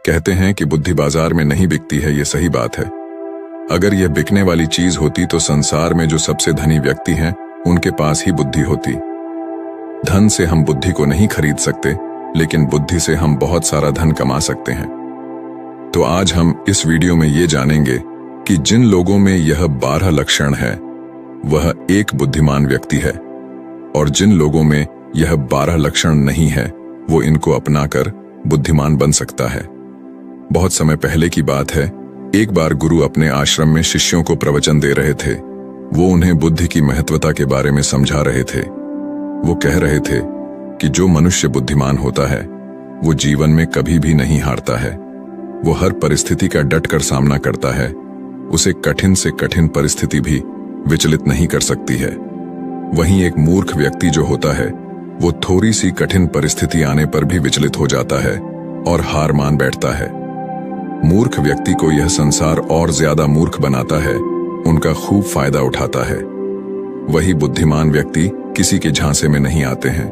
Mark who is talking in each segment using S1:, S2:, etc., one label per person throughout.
S1: कहते हैं कि बुद्धि बाजार में नहीं बिकती है, ये सही बात है। अगर यह बिकने वाली चीज होती तो संसार में जो सबसे धनी व्यक्ति हैं उनके पास ही बुद्धि होती। धन से हम बुद्धि को नहीं खरीद सकते, लेकिन बुद्धि से हम बहुत सारा धन कमा सकते हैं। तो आज हम इस वीडियो में ये जानेंगे कि जिन लोगों में यह 12 लक्षण है वह एक बुद्धिमान व्यक्ति है, और जिन लोगों में यह 12 लक्षण नहीं है वो इनको अपनाकर बुद्धिमान बन सकता है। बहुत समय पहले की बात है, एक बार गुरु अपने आश्रम में शिष्यों को प्रवचन दे रहे थे। वो उन्हें बुद्धि की महत्वता के बारे में समझा रहे थे। वो कह रहे थे कि जो मनुष्य बुद्धिमान होता है वो जीवन में कभी भी नहीं हारता है। वो हर परिस्थिति का डटकर सामना करता है। उसे कठिन से कठिन परिस्थिति भी विचलित नहीं कर सकती है। वहीं एक मूर्ख व्यक्ति जो होता है वो थोड़ी सी कठिन परिस्थिति आने पर भी विचलित हो जाता है और हार मान बैठता है। मूर्ख व्यक्ति को यह संसार और ज्यादा मूर्ख बनाता है, उनका खूब फायदा उठाता है। वही बुद्धिमान व्यक्ति किसी के झांसे में नहीं आते हैं,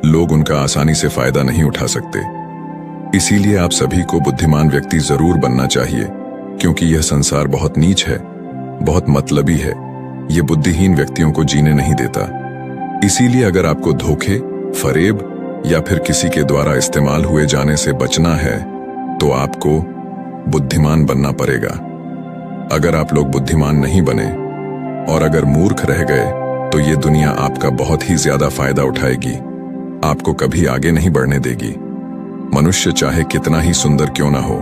S1: लोग उनका आसानी से फायदा नहीं उठा सकते। इसीलिए आप सभी को बुद्धिमान व्यक्ति जरूर बनना चाहिए, क्योंकि यह संसार बहुत नीच है, बहुत मतलबी है। यह बुद्धिहीन व्यक्तियों को जीने नहीं देता। इसीलिए अगर आपको धोखे, फरेब या फिर किसी के द्वारा इस्तेमाल हुए जाने से बचना है तो आपको बुद्धिमान बनना पड़ेगा। अगर आप लोग बुद्धिमान नहीं बने और अगर मूर्ख रह गए तो ये दुनिया आपका बहुत ही ज्यादा फायदा उठाएगी, आपको कभी आगे नहीं बढ़ने देगी। मनुष्य चाहे कितना ही सुंदर क्यों ना हो,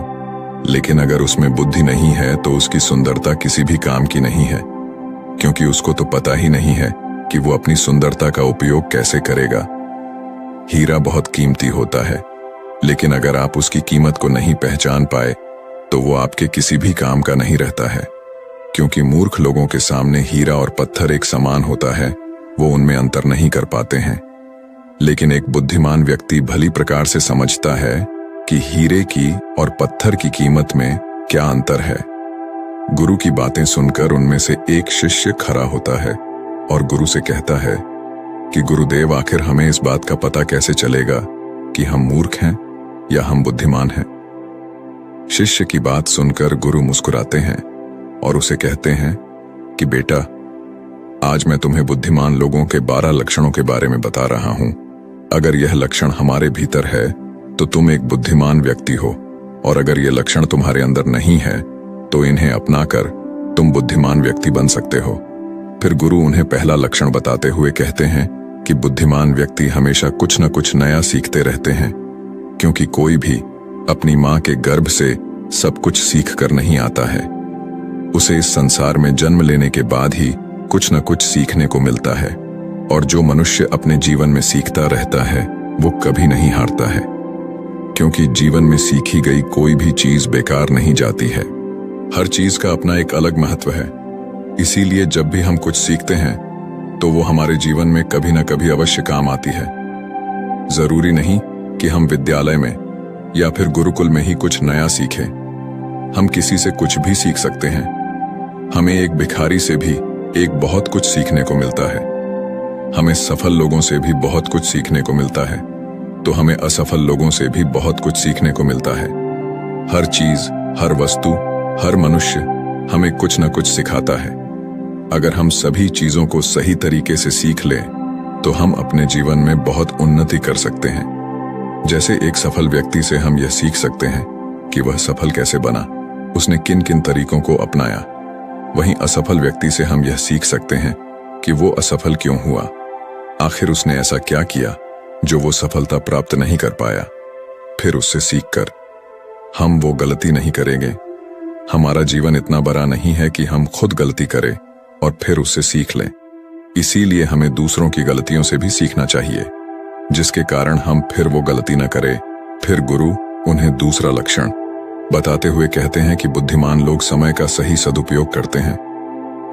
S1: लेकिन अगर उसमें बुद्धि नहीं है तो उसकी सुंदरता किसी भी काम की नहीं है, क्योंकि उसको तो पता ही नहीं है कि वो अपनी सुंदरता का उपयोग कैसे करेगा। हीरा बहुत कीमती होता है, लेकिन अगर आप उसकी कीमत को नहीं पहचान पाए तो वो आपके किसी भी काम का नहीं रहता है। क्योंकि मूर्ख लोगों के सामने हीरा और पत्थर एक समान होता है, वो उनमें अंतर नहीं कर पाते हैं। लेकिन एक बुद्धिमान व्यक्ति भली प्रकार से समझता है कि हीरे की और पत्थर की कीमत में क्या अंतर है। गुरु की बातें सुनकर उनमें से एक शिष्य खड़ा होता है और गुरु से कहता है कि गुरुदेव, आखिर हमें इस बात का पता कैसे चलेगा कि हम मूर्ख हैं या हम बुद्धिमान हैं। शिष्य की बात सुनकर गुरु मुस्कुराते हैं और उसे कहते हैं कि बेटा, आज मैं तुम्हें बुद्धिमान लोगों के 12 लक्षणों के बारे में बता रहा हूं। अगर यह लक्षण हमारे भीतर है तो तुम एक बुद्धिमान व्यक्ति हो, और अगर यह लक्षण तुम्हारे अंदर नहीं है तो इन्हें अपनाकर तुम बुद्धिमान व्यक्ति बन सकते हो। फिर गुरु उन्हें पहला लक्षण बताते हुए कहते हैं कि बुद्धिमान व्यक्ति हमेशा कुछ न कुछ नया सीखते रहते हैं, क्योंकि कोई भी अपनी मां के गर्भ से सब कुछ सीख कर नहीं आता है। उसे इस संसार में जन्म लेने के बाद ही कुछ न कुछ सीखने को मिलता है, और जो मनुष्य अपने जीवन में सीखता रहता है वो कभी नहीं हारता है, क्योंकि जीवन में सीखी गई कोई भी चीज बेकार नहीं जाती है। हर चीज का अपना एक अलग महत्व है। इसीलिए जब भी हम कुछ सीखते हैं तो वो हमारे जीवन में कभी न कभी अवश्य काम आती है। जरूरी नहीं कि हम विद्यालय में या फिर गुरुकुल में ही कुछ नया सीखें। हम किसी से कुछ भी सीख सकते हैं। हमें एक भिखारी से भी एक बहुत कुछ सीखने को मिलता है। हमें सफल लोगों से भी बहुत कुछ सीखने को मिलता है, तो हमें असफल लोगों से भी बहुत कुछ सीखने को मिलता है। हर चीज, हर वस्तु, हर मनुष्य हमें कुछ न कुछ सिखाता है। अगर हम सभी चीजों को सही तरीके से सीख लें तो हम अपने जीवन में बहुत उन्नति कर सकते हैं। जैसे एक सफल व्यक्ति से हम यह सीख सकते हैं कि वह सफल कैसे बना, उसने किन किन तरीकों को अपनाया। वहीं असफल व्यक्ति से हम यह सीख सकते हैं कि वो असफल क्यों हुआ, आखिर उसने ऐसा क्या किया जो वो सफलता प्राप्त नहीं कर पाया। फिर उससे सीखकर हम वो गलती नहीं करेंगे। हमारा जीवन इतना बड़ा नहीं है कि हम खुद गलती करें और फिर उससे सीख लें। इसीलिए हमें दूसरों की गलतियों से भी सीखना चाहिए, जिसके कारण हम फिर वो गलती न करें। फिर गुरु उन्हें दूसरा लक्षण बताते हुए कहते हैं कि बुद्धिमान लोग समय का सही सदुपयोग करते हैं।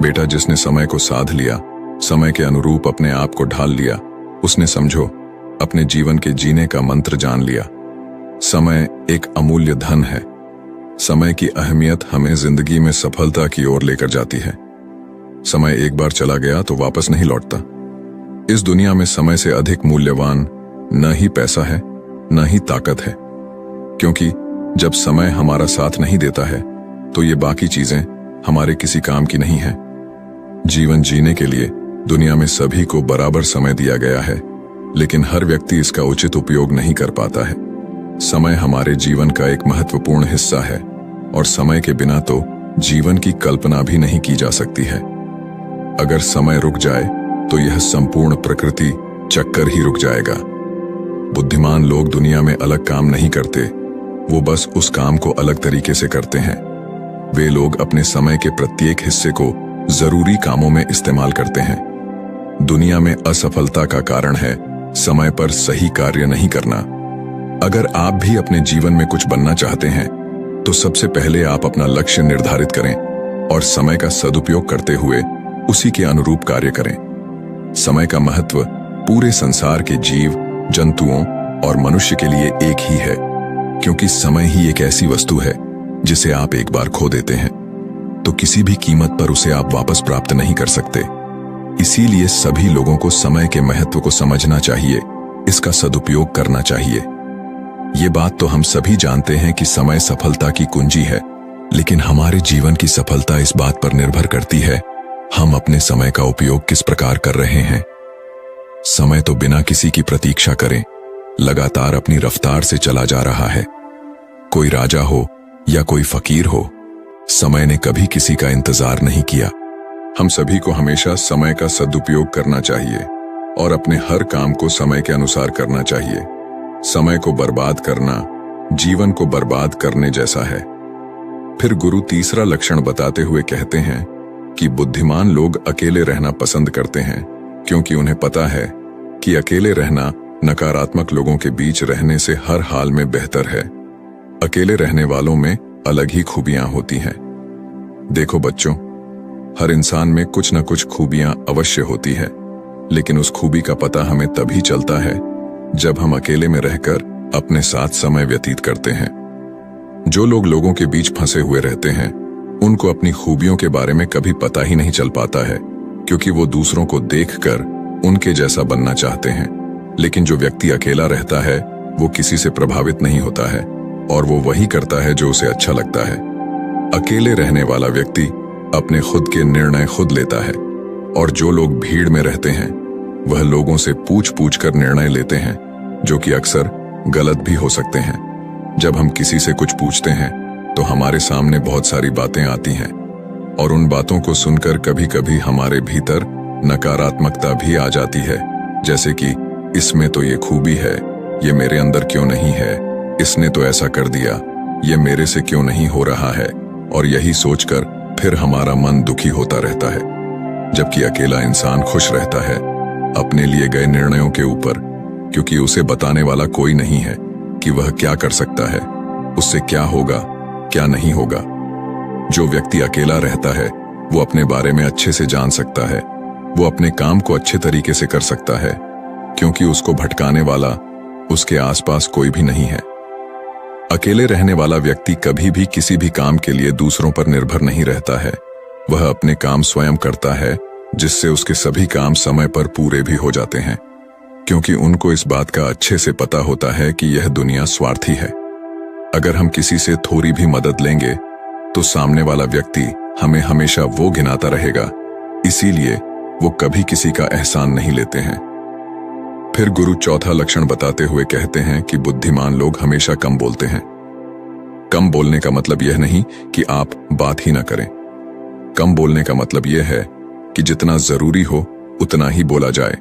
S1: बेटा, जिसने समय को साध लिया, समय के अनुरूप अपने आप को ढाल लिया, उसने समझो अपने जीवन के जीने का मंत्र जान लिया। समय एक अमूल्य धन है। समय की अहमियत हमें जिंदगी में सफलता की ओर लेकर जाती है। समय एक बार चला गया तो वापस नहीं लौटता। इस दुनिया में समय से अधिक मूल्यवान न ही पैसा है, न ही ताकत है, क्योंकि जब समय हमारा साथ नहीं देता है तो ये बाकी चीजें हमारे किसी काम की नहीं है। जीवन जीने के लिए दुनिया में सभी को बराबर समय दिया गया है, लेकिन हर व्यक्ति इसका उचित उपयोग नहीं कर पाता है। समय हमारे जीवन का एक महत्वपूर्ण हिस्सा है और समय के बिना तो जीवन की कल्पना भी नहीं की जा सकती है। अगर समय रुक जाए तो यह संपूर्ण प्रकृति चक्कर ही रुक जाएगा। बुद्धिमान लोग दुनिया में अलग काम नहीं करते, वो बस उस काम को अलग तरीके से करते हैं। वे लोग अपने समय के प्रत्येक हिस्से को जरूरी कामों में इस्तेमाल करते हैं। दुनिया में असफलता का कारण है समय पर सही कार्य नहीं करना। अगर आप भी अपने जीवन में कुछ बनना चाहते हैं तो सबसे पहले आप अपना लक्ष्य निर्धारित करें और समय का सदुपयोग करते हुए उसी के अनुरूप कार्य करें। समय का महत्व पूरे संसार के जीव, जंतुओं और मनुष्य के लिए एक ही है, क्योंकि समय ही एक ऐसी वस्तु है जिसे आप एक बार खो देते हैं तो किसी भी कीमत पर उसे आप वापस प्राप्त नहीं कर सकते। इसीलिए सभी लोगों को समय के महत्व को समझना चाहिए, इसका सदुपयोग करना चाहिए। ये बात तो हम सभी जानते हैं कि समय सफलता की कुंजी है, लेकिन हमारे जीवन की सफलता इस बात पर निर्भर करती है हम अपने समय का उपयोग किस प्रकार कर रहे हैं। समय तो बिना किसी की प्रतीक्षा करे लगातार अपनी रफ्तार से चला जा रहा है। कोई राजा हो या कोई फकीर हो, समय ने कभी किसी का इंतजार नहीं किया। हम सभी को हमेशा समय का सदुपयोग करना चाहिए और अपने हर काम को समय के अनुसार करना चाहिए। समय को बर्बाद करना जीवन को बर्बाद करने जैसा है। फिर गुरु तीसरा लक्षण बताते हुए कहते हैं कि बुद्धिमान लोग अकेले रहना पसंद करते हैं, क्योंकि उन्हें पता है कि अकेले रहना नकारात्मक लोगों के बीच रहने से हर हाल में बेहतर है। अकेले रहने वालों में अलग ही खूबियां होती हैं। देखो बच्चों, हर इंसान में कुछ न कुछ खूबियां अवश्य होती है, लेकिन उस खूबी का पता हमें तभी चलता है जब हम अकेले में रहकर अपने साथ समय व्यतीत करते हैं। जो लोग लोगों के बीच फंसे हुए रहते हैं उनको अपनी खूबियों के बारे में कभी पता ही नहीं चल पाता है, क्योंकि वो दूसरों को देखकर उनके जैसा बनना चाहते हैं। लेकिन जो व्यक्ति अकेला रहता है वो किसी से प्रभावित नहीं होता है और वो वही करता है जो उसे अच्छा लगता है। अकेले रहने वाला व्यक्ति अपने खुद के निर्णय खुद लेता है, और जो लोग भीड़ में रहते हैं वह लोगों से पूछ पूछ कर निर्णय लेते हैं, जो कि अक्सर गलत भी हो सकते हैं। जब हम किसी से कुछ पूछते हैं तो हमारे सामने बहुत सारी बातें आती हैं, और उन बातों को सुनकर कभी कभी हमारे भीतर नकारात्मकता भी आ जाती है, जैसे कि इसमें तो ये खूबी है, ये मेरे अंदर क्यों नहीं है, इसने तो ऐसा कर दिया, ये मेरे से क्यों नहीं हो रहा है। और यही सोचकर फिर हमारा मन दुखी होता रहता है। जबकि अकेला इंसान खुश रहता है अपने लिए गए निर्णयों के ऊपर, क्योंकि उसे बताने वाला कोई नहीं है कि वह क्या कर सकता है, उससे क्या होगा क्या नहीं होगा। जो व्यक्ति अकेला रहता है वो अपने बारे में अच्छे से जान सकता है, वो अपने काम को अच्छे तरीके से कर सकता है, क्योंकि उसको भटकाने वाला उसके आसपास कोई भी नहीं है। अकेले रहने वाला व्यक्ति कभी भी किसी भी काम के लिए दूसरों पर निर्भर नहीं रहता है। वह अपने काम स्वयं करता है, जिससे उसके सभी काम समय पर पूरे भी हो जाते हैं, क्योंकि उनको इस बात का अच्छे से पता होता है कि यह दुनिया स्वार्थी है। अगर हम किसी से थोड़ी भी मदद लेंगे तो सामने वाला व्यक्ति हमें हमेशा वो गिनाता रहेगा, इसीलिए वो कभी किसी का एहसान नहीं लेते हैं। फिर गुरु चौथा लक्षण बताते हुए कहते हैं कि बुद्धिमान लोग हमेशा कम बोलते हैं। कम बोलने का मतलब यह नहीं कि आप बात ही ना करें। कम बोलने का मतलब यह है कि जितना जरूरी हो उतना ही बोला जाए।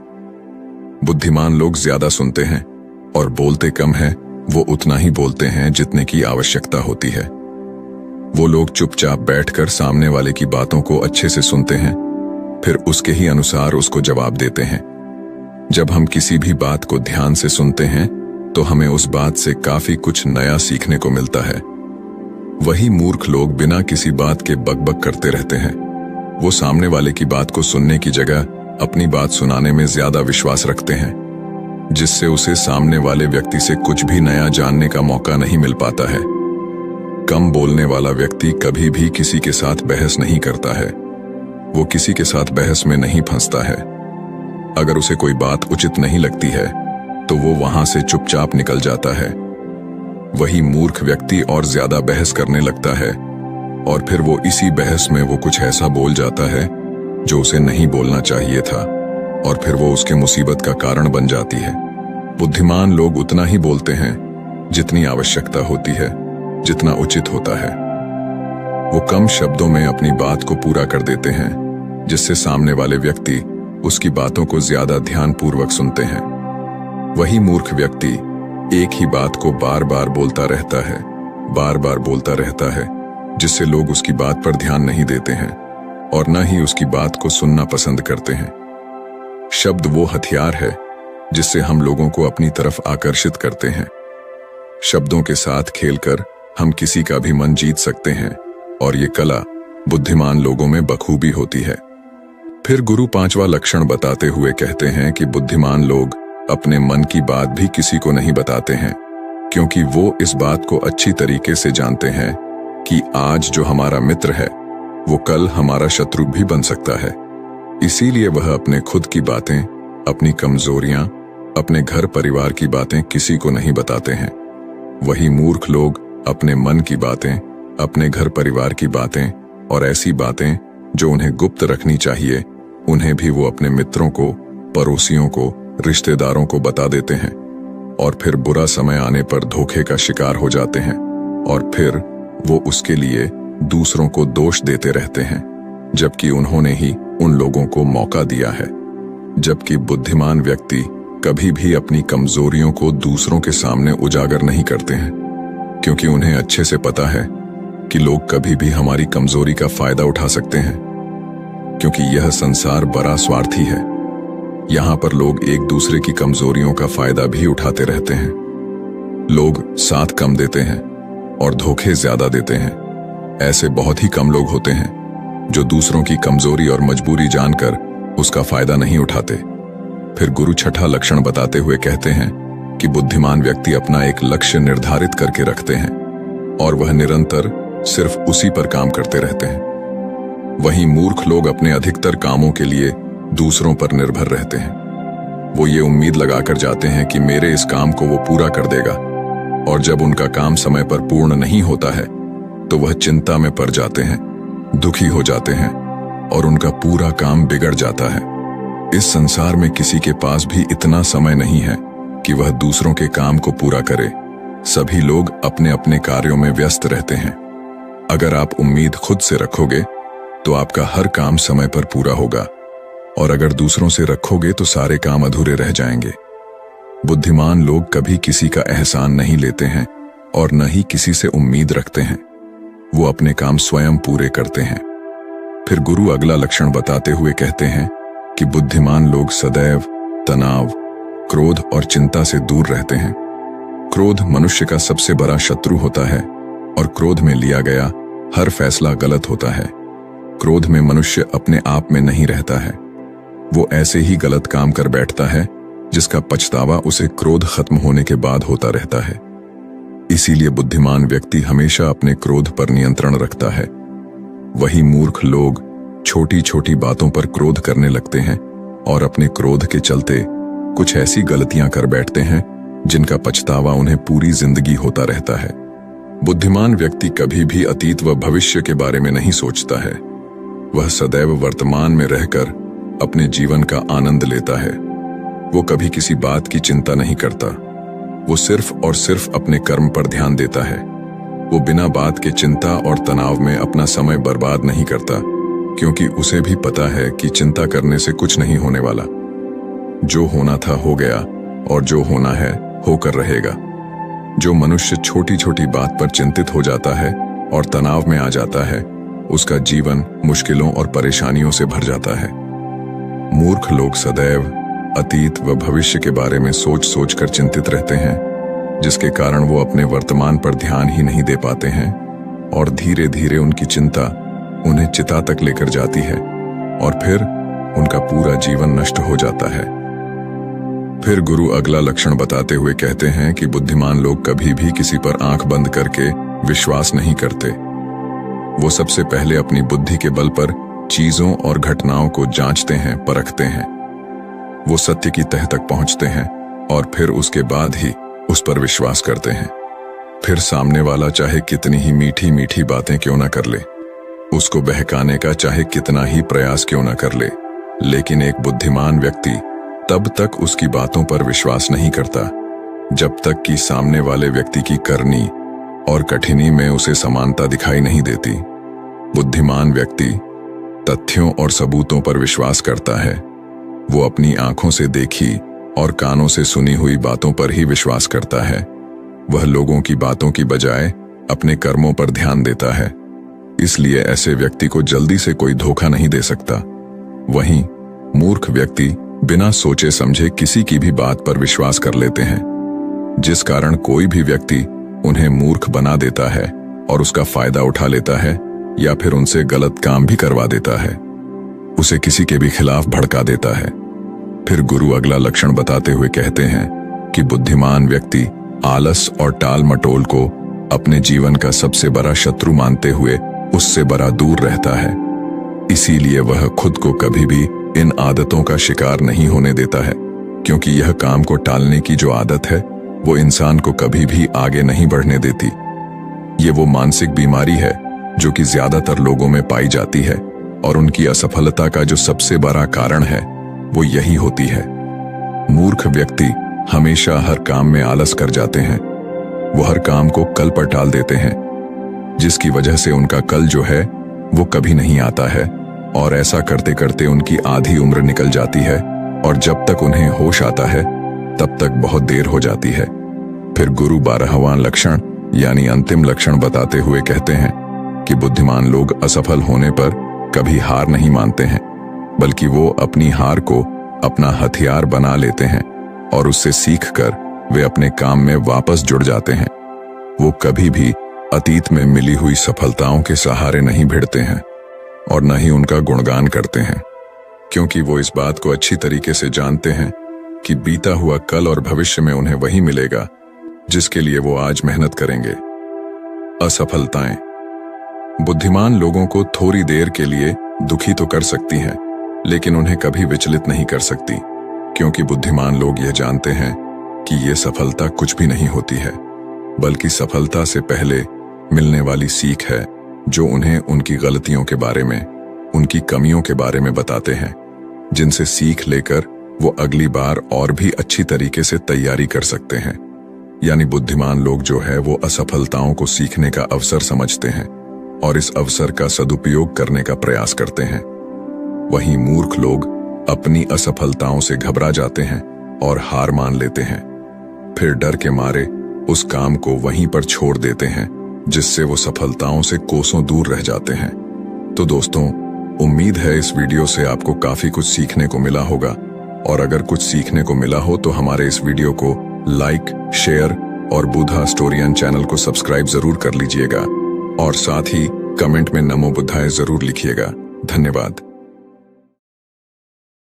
S1: बुद्धिमान लोग ज्यादा सुनते हैं और बोलते कम है, वो उतना ही बोलते हैं जितने की आवश्यकता होती है। वो लोग चुपचाप बैठकर सामने वाले की बातों को अच्छे से सुनते हैं, फिर उसके ही अनुसार उसको जवाब देते हैं। जब हम किसी भी बात को ध्यान से सुनते हैं तो हमें उस बात से काफी कुछ नया सीखने को मिलता है। वही मूर्ख लोग बिना किसी बात के बकबक करते रहते हैं। वो सामने वाले की बात को सुनने की जगह अपनी बात सुनाने में ज्यादा विश्वास रखते हैं, जिससे उसे सामने वाले व्यक्ति से कुछ भी नया जानने का मौका नहीं मिल पाता है। कम बोलने वाला व्यक्ति कभी भी किसी के साथ बहस नहीं करता है। वो किसी के साथ बहस में नहीं फंसता है। अगर उसे कोई बात उचित नहीं लगती है तो वो वहां से चुपचाप निकल जाता है। वही मूर्ख व्यक्ति और ज्यादा बहस करने लगता है, और फिर वो इसी बहस में वो कुछ ऐसा बोल जाता है जो उसे नहीं बोलना चाहिए था, और फिर वो उसके मुसीबत का कारण बन जाती है। बुद्धिमान लोग उतना ही बोलते हैं जितनी आवश्यकता होती है, जितना उचित होता है। वो कम शब्दों में अपनी बात को पूरा कर देते हैं, जिससे सामने वाले व्यक्ति उसकी बातों को ज्यादा ध्यानपूर्वक सुनते हैं। वही मूर्ख व्यक्ति एक ही बात को बार बार बोलता रहता है, बार बार बोलता रहता है, जिससे लोग उसकी बात पर ध्यान नहीं देते हैं और न ही उसकी बात को सुनना पसंद करते हैं। शब्द वो हथियार है जिससे हम लोगों को अपनी तरफ आकर्षित करते हैं। शब्दों के साथ खेलकर हम किसी का भी मन जीत सकते हैं, और ये कला बुद्धिमान लोगों में बखूबी होती है। फिर गुरु पांचवा लक्षण बताते हुए कहते हैं कि बुद्धिमान लोग अपने मन की बात भी किसी को नहीं बताते हैं, क्योंकि वो इस बात को अच्छी तरीके से जानते हैं कि आज जो हमारा मित्र है वो कल हमारा शत्रु भी बन सकता है। इसीलिए वह अपने खुद की बातें, अपनी कमजोरियां, अपने घर परिवार की बातें किसी को नहीं बताते हैं। वही मूर्ख लोग अपने मन की बातें, अपने घर परिवार की बातें और ऐसी बातें जो उन्हें गुप्त रखनी चाहिए, उन्हें भी वो अपने मित्रों को, पड़ोसियों को, रिश्तेदारों को बता देते हैं, और फिर बुरा समय आने पर धोखे का शिकार हो जाते हैं, और फिर वो उसके लिए दूसरों को दोष देते रहते हैं, जबकि उन्होंने ही उन लोगों को मौका दिया है। जबकि बुद्धिमान व्यक्ति कभी भी अपनी कमजोरियों को दूसरों के सामने उजागर नहीं करते हैं, क्योंकि उन्हें अच्छे से पता है कि लोग कभी भी हमारी कमजोरी का फायदा उठा सकते हैं, क्योंकि यह संसार बड़ा स्वार्थी है। यहाँ पर लोग एक दूसरे की कमजोरियों का फायदा भी उठाते रहते हैं। लोग साथ कम देते हैं और धोखे ज्यादा देते हैं। ऐसे बहुत ही कम लोग होते हैं जो दूसरों की कमजोरी और मजबूरी जानकर उसका फायदा नहीं उठाते। फिर गुरु छठा लक्षण बताते हुए कहते हैं कि बुद्धिमान व्यक्ति अपना एक लक्ष्य निर्धारित करके रखते हैं, और वह निरंतर सिर्फ उसी पर काम करते रहते हैं। वहीं मूर्ख लोग अपने अधिकतर कामों के लिए दूसरों पर निर्भर रहते हैं। वो ये उम्मीद लगाकर जाते हैं कि मेरे इस काम को वो पूरा कर देगा, और जब उनका काम समय पर पूर्ण नहीं होता है तो वह चिंता में पड़ जाते हैं, दुखी हो जाते हैं, और उनका पूरा काम बिगड़ जाता है। इस संसार में किसी के पास भी इतना समय नहीं है कि वह दूसरों के काम को पूरा करे। सभी लोग अपने अपने कार्यों में व्यस्त रहते हैं। अगर आप उम्मीद खुद से रखोगे तो आपका हर काम समय पर पूरा होगा, और अगर दूसरों से रखोगे तो सारे काम अधूरे रह जाएंगे। बुद्धिमान लोग कभी किसी का एहसान नहीं लेते हैं और न ही किसी से उम्मीद रखते हैं। वो अपने काम स्वयं पूरे करते हैं। फिर गुरु अगला लक्षण बताते हुए कहते हैं कि बुद्धिमान लोग सदैव तनाव, क्रोध और चिंता से दूर रहते हैं। क्रोध मनुष्य का सबसे बड़ा शत्रु होता है, और क्रोध में लिया गया हर फैसला गलत होता है। क्रोध में मनुष्य अपने आप में नहीं रहता है। वो ऐसे ही गलत काम कर बैठता है जिसका पछतावा उसे क्रोध खत्म होने के बाद होता रहता है। इसीलिए बुद्धिमान व्यक्ति हमेशा अपने क्रोध पर नियंत्रण रखता है। वही मूर्ख लोग छोटी छोटी बातों पर क्रोध करने लगते हैं, और अपने क्रोध के चलते कुछ ऐसी गलतियां कर बैठते हैं जिनका पछतावा उन्हें पूरी जिंदगी होता रहता है। बुद्धिमान व्यक्ति कभी भी अतीत व भविष्य के बारे में नहीं सोचता है। वह सदैव वर्तमान में रहकर अपने जीवन का आनंद लेता है। वो कभी किसी बात की चिंता नहीं करता। वो सिर्फ और सिर्फ अपने कर्म पर ध्यान देता है। वो बिना बात के चिंता और तनाव में अपना समय बर्बाद नहीं करता, क्योंकि उसे भी पता है कि चिंता करने से कुछ नहीं होने वाला। जो होना था हो गया, और जो होना है होकर रहेगा। जो मनुष्य छोटी छोटी बात पर चिंतित हो जाता है और तनाव में आ जाता है, उसका जीवन मुश्किलों और परेशानियों से भर जाता है। मूर्ख लोग सदैव अतीत व भविष्य के बारे में सोच सोच कर चिंतित रहते हैं, जिसके कारण वो अपने वर्तमान पर ध्यान ही नहीं दे पाते हैं, और धीरे धीरे उनकी चिंता उन्हें चिता तक लेकर जाती है, और फिर उनका पूरा जीवन नष्ट हो जाता है। फिर गुरु अगला लक्षण बताते हुए कहते हैं कि बुद्धिमान लोग कभी भी किसी पर आंख बंद करके विश्वास नहीं करते। वो सबसे पहले अपनी बुद्धि के बल पर चीजों और घटनाओं को जांचते हैं, परखते हैं। वो सत्य की तह तक पहुंचते हैं और फिर उसके बाद ही उस पर विश्वास करते हैं। फिर सामने वाला चाहे कितनी ही मीठी मीठी बातें क्यों ना कर ले, उसको बहकाने का चाहे कितना ही प्रयास क्यों ना कर ले, लेकिन एक बुद्धिमान व्यक्ति तब तक उसकी बातों पर विश्वास नहीं करता जब तक कि सामने वाले व्यक्ति की करनी और कठिनी में उसे समानता दिखाई नहीं देती। बुद्धिमान व्यक्ति तथ्यों और सबूतों पर विश्वास करता है। वो अपनी आंखों से देखी और कानों से सुनी हुई बातों पर ही विश्वास करता है। वह लोगों की बातों की बजाय अपने कर्मों पर ध्यान देता है। इसलिए ऐसे व्यक्ति को जल्दी से कोई धोखा नहीं दे सकता। वहीं मूर्ख व्यक्ति बिना सोचे समझे किसी की भी बात पर विश्वास कर लेते हैं, जिस कारण कोई भी व्यक्ति उन्हें मूर्ख बना देता है और उसका फायदा उठा लेता है या फिर उनसे गलत काम भी करवा देता है, उसे किसी के भी खिलाफ भड़का देता है। फिर गुरु अगला लक्षण बताते हुए कहते हैं कि बुद्धिमान व्यक्ति आलस और टाल मटोल को अपने जीवन का सबसे बड़ा शत्रु मानते हुए उससे बड़ा दूर रहता है। इसीलिए वह खुद को कभी भी इन आदतों का शिकार नहीं होने देता है, क्योंकि यह काम को टालने की जो आदत है वो इंसान को कभी भी आगे नहीं बढ़ने देती। ये वो मानसिक बीमारी है जो कि ज्यादातर लोगों में पाई जाती है और उनकी असफलता का जो सबसे बड़ा कारण है वो यही होती है। मूर्ख व्यक्ति हमेशा हर काम में आलस कर जाते हैं। वो हर काम को कल पर टाल देते हैं, जिसकी वजह से उनका कल जो है वो कभी नहीं आता है और ऐसा करते करते उनकी आधी उम्र निकल जाती है और जब तक उन्हें होश आता है तब तक बहुत देर हो जाती है। फिर गुरु 12वां लक्षण यानी अंतिम लक्षण बताते हुए कहते हैं कि बुद्धिमान लोग असफल होने पर कभी हार नहीं मानते हैं, बल्कि वो अपनी हार को अपना हथियार बना लेते हैं और उससे सीखकर वे अपने काम में वापस जुड़ जाते हैं। वो कभी भी अतीत में मिली हुई सफलताओं के सहारे नहीं भिड़ते हैं और न ही उनका गुणगान करते हैं, क्योंकि वो इस बात को अच्छी तरीके से जानते हैं कि बीता हुआ कल और भविष्य में उन्हें वही मिलेगा जिसके लिए वो आज मेहनत करेंगे। असफलताएं बुद्धिमान लोगों को थोड़ी देर के लिए दुखी तो कर सकती हैं, लेकिन उन्हें कभी विचलित नहीं कर सकती, क्योंकि बुद्धिमान लोग यह जानते हैं कि ये सफलता कुछ भी नहीं होती है, बल्कि सफलता से पहले मिलने वाली सीख है जो उन्हें उनकी गलतियों के बारे में, उनकी कमियों के बारे में बताते हैं, जिनसे सीख लेकर वो अगली बार और भी अच्छी तरीके से तैयारी कर सकते हैं। यानी बुद्धिमान लोग जो है वो असफलताओं को सीखने का अवसर समझते हैं और इस अवसर का सदुपयोग करने का प्रयास करते हैं। वहीं मूर्ख लोग अपनी असफलताओं से घबरा जाते हैं और हार मान लेते हैं, फिर डर के मारे उस काम को वहीं पर छोड़ देते हैं, जिससे वो सफलताओं से कोसों दूर रह जाते हैं। तो दोस्तों, उम्मीद है इस वीडियो से आपको काफी कुछ सीखने को मिला होगा, और अगर कुछ सीखने को मिला हो तो हमारे इस वीडियो को लाइक, शेयर और बुधा स्टोरियन चैनल को सब्सक्राइब जरूर कर लीजिएगा और साथ ही कमेंट में नमो बुद्धाय जरूर लिखिएगा। धन्यवाद।